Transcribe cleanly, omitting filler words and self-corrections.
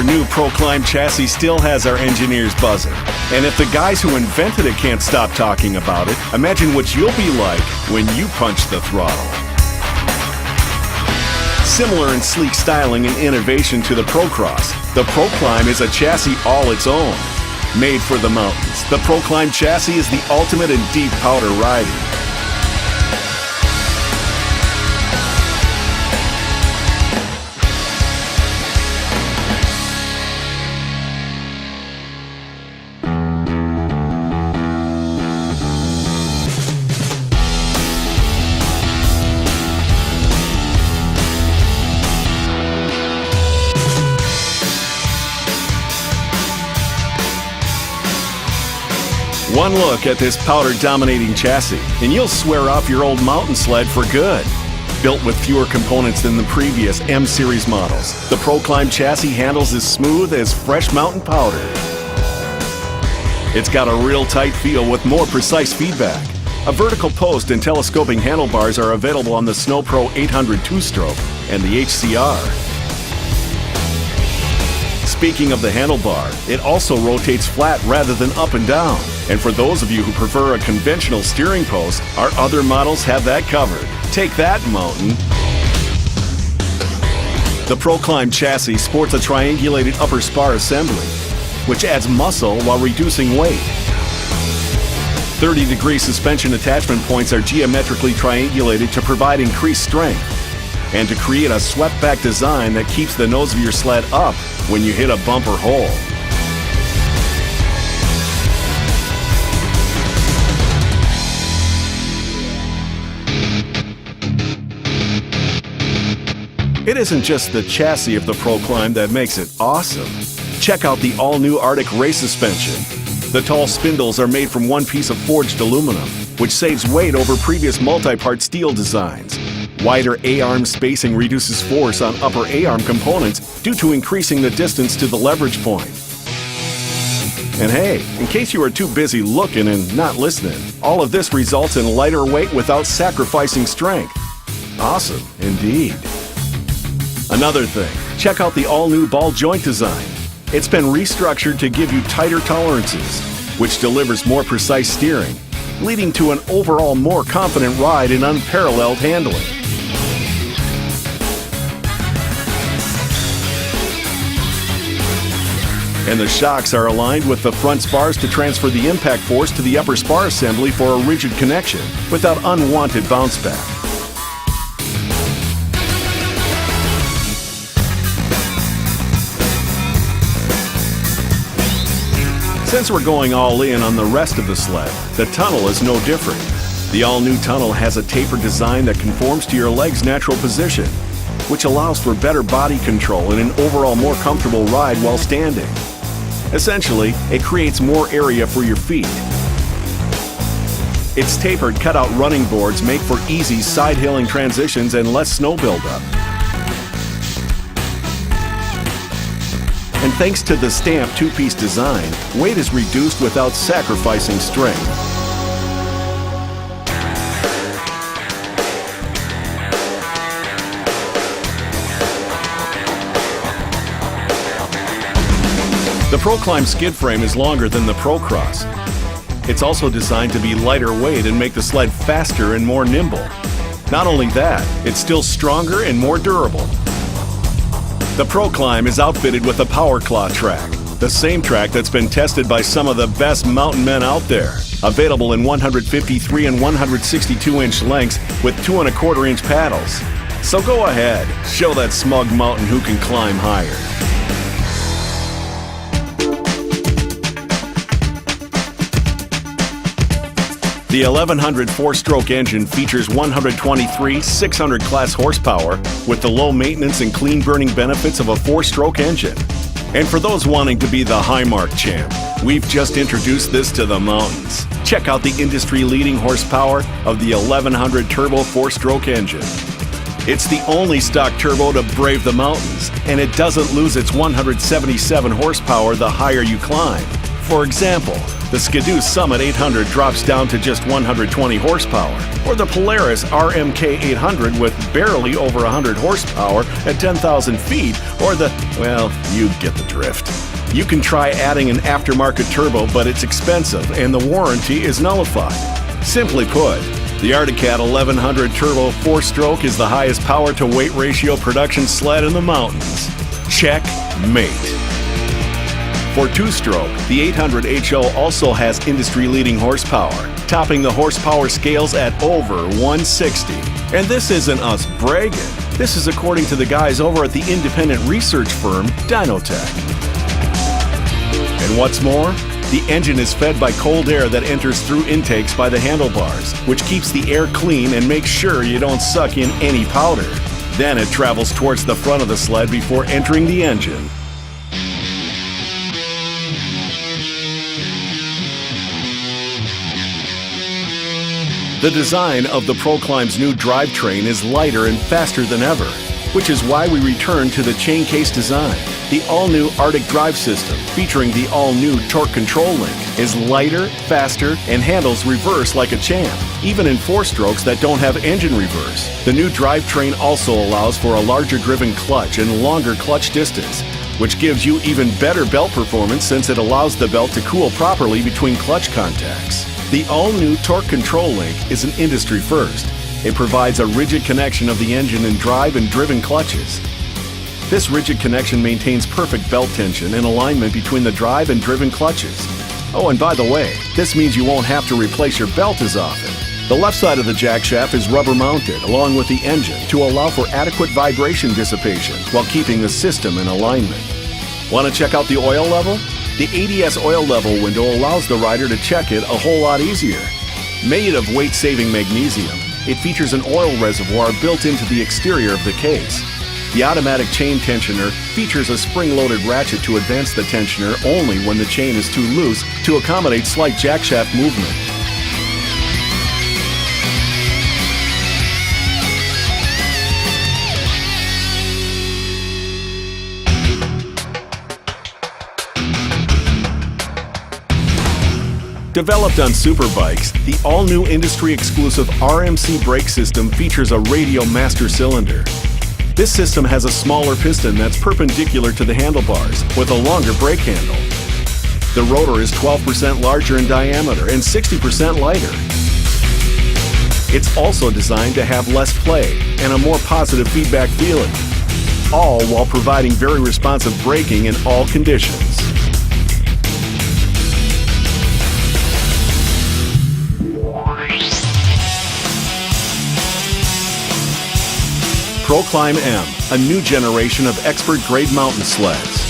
Our new Proclimb chassis still has our engineers buzzing. And if the guys who invented it can't stop talking about it, imagine what you'll be like when you punch the throttle. Similar in sleek styling and innovation to the Procross, the Proclimb is a chassis all its own. Made for the mountains, the Proclimb chassis is the ultimate in deep powder riding. One look at this powder-dominating chassis, and you'll swear off your old mountain sled for good. Built with fewer components than the previous M-Series models, the Proclimb chassis handles as smooth as fresh mountain powder. It's got a real tight feel with more precise feedback. A vertical post and telescoping handlebars are available on the Snow Pro 800 2-stroke and the HCR. Speaking of the handlebar, it also rotates flat rather than up and down. And for those of you who prefer a conventional steering post, our other models have that covered. Take that, mountain! The Proclimb chassis sports a triangulated upper spar assembly, which adds muscle while reducing weight. 30-degree suspension attachment points are geometrically triangulated to provide increased strength and to create a swept-back design that keeps the nose of your sled up when you hit a bump or hole. It isn't just the chassis of the Proclimb that makes it awesome. Check out the all-new Arctic race suspension. The tall spindles are made from one piece of forged aluminum, which saves weight over previous multi-part steel designs. Wider A-arm spacing reduces force on upper A-arm components due to increasing the distance to the leverage point. And hey, in case you were too busy looking and not listening, all of this results in lighter weight without sacrificing strength. Awesome, indeed. Another thing, check out the all-new ball joint design. It's been restructured to give you tighter tolerances, which delivers more precise steering, leading to an overall more confident ride and unparalleled handling. And the shocks are aligned with the front spars to transfer the impact force to the upper spar assembly for a rigid connection without unwanted bounce back. Since we're going all in on the rest of the sled, the tunnel is no different. The all-new tunnel has a tapered design that conforms to your leg's natural position, which allows for better body control and an overall more comfortable ride while standing. Essentially, it creates more area for your feet. Its tapered cutout running boards make for easy side-hilling transitions and less snow buildup. And thanks to the stamped two-piece design, weight is reduced without sacrificing strength. The Proclimb skid frame is longer than the Procross. It's also designed to be lighter weight and make the sled faster and more nimble. Not only that, it's still stronger and more durable. The Proclimb is outfitted with a Power Claw track, the same track that's been tested by some of the best mountain men out there. Available in 153 and 162-inch lengths with 2¼ inch paddles. So go ahead, show that smug mountain who can climb higher. The 1100 4-stroke engine features 123 600 class horsepower with the low maintenance and clean burning benefits of a 4-stroke engine. And for those wanting to be the high-mark champ, we've just introduced this to the mountains. Check out the industry-leading horsepower of the 1100 turbo 4-stroke engine. It's the only stock turbo to brave the mountains, and it doesn't lose its 177 horsepower the higher you climb. For example, the Skidoo Summit 800 drops down to just 120 horsepower, or the Polaris RMK 800 with barely over 100 horsepower at 10,000 feet, or well, you get the drift. You can try adding an aftermarket turbo, but it's expensive and the warranty is nullified. Simply put, the Arctic Cat 1100 Turbo 4-stroke is the highest power-to-weight ratio production sled in the mountains. Checkmate. For 2-stroke, the 800 HO also has industry-leading horsepower, topping the horsepower scales at over 160. And this isn't us bragging. This is according to the guys over at the independent research firm Dynotech. And what's more, the engine is fed by cold air that enters through intakes by the handlebars, which keeps the air clean and makes sure you don't suck in any powder. Then it travels towards the front of the sled before entering the engine. The design of the Proclimb's new drivetrain is lighter and faster than ever, which is why we return to the chain case design. The all-new Arctic drive system, featuring the all-new torque control link, is lighter, faster, and handles reverse like a champ, even in 4-strokes that don't have engine reverse. The new drivetrain also allows for a larger driven clutch and longer clutch distance, which gives you even better belt performance since it allows the belt to cool properly between clutch contacts. The all-new torque control link is an industry first. It provides a rigid connection of the engine in drive and driven clutches. This rigid connection maintains perfect belt tension and alignment between the drive and driven clutches. Oh, and by the way, this means you won't have to replace your belt as often. The left side of the jack shaft is rubber mounted along with the engine to allow for adequate vibration dissipation while keeping the system in alignment. Want to check out the oil level? The ADS oil level window allows the rider to check it a whole lot easier. Made of weight-saving magnesium, it features an oil reservoir built into the exterior of the case. The automatic chain tensioner features a spring-loaded ratchet to advance the tensioner only when the chain is too loose to accommodate slight jackshaft movement. Developed on superbikes, the all-new industry-exclusive RMC brake system features a radial master cylinder. This system has a smaller piston that's perpendicular to the handlebars with a longer brake handle. The rotor is 12% larger in diameter and 60% lighter. It's also designed to have less play and a more positive feedback feeling, all while providing very responsive braking in all conditions. Proclimb M, a new generation of expert-grade mountain sleds.